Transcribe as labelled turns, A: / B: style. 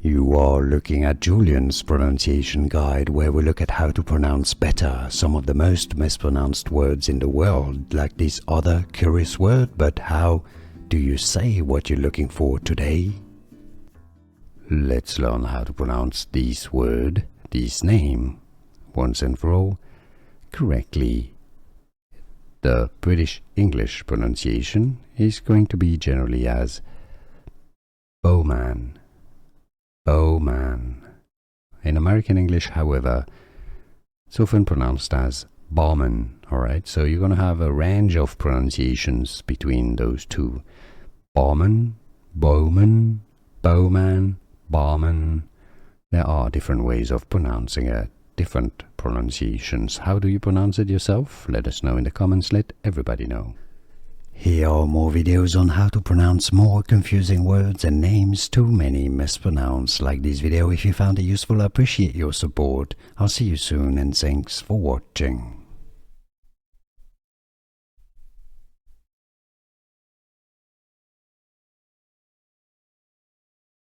A: You are looking at Julian's pronunciation guide, where we look at how to pronounce better some of the most mispronounced words in the world, like this other curious word. But how do you say what you're looking for today? Let's learn how to pronounce this word, this name, once and for all, correctly. The British English pronunciation is going to be generally as Baughman. Baughman. In American English, however, it's often pronounced as Baughman. Alright, so you're going to have a range of pronunciations between those two. Baughman, Baughman, Baughman, Baughman. There are different ways of pronouncing it, different pronunciations. How do you pronounce it yourself? Let us know in the comments, let everybody know. Here are more videos on how to pronounce more confusing words and names too many mispronounced. Like this video if you found it useful. I appreciate your support. I'll see you soon and thanks for watching.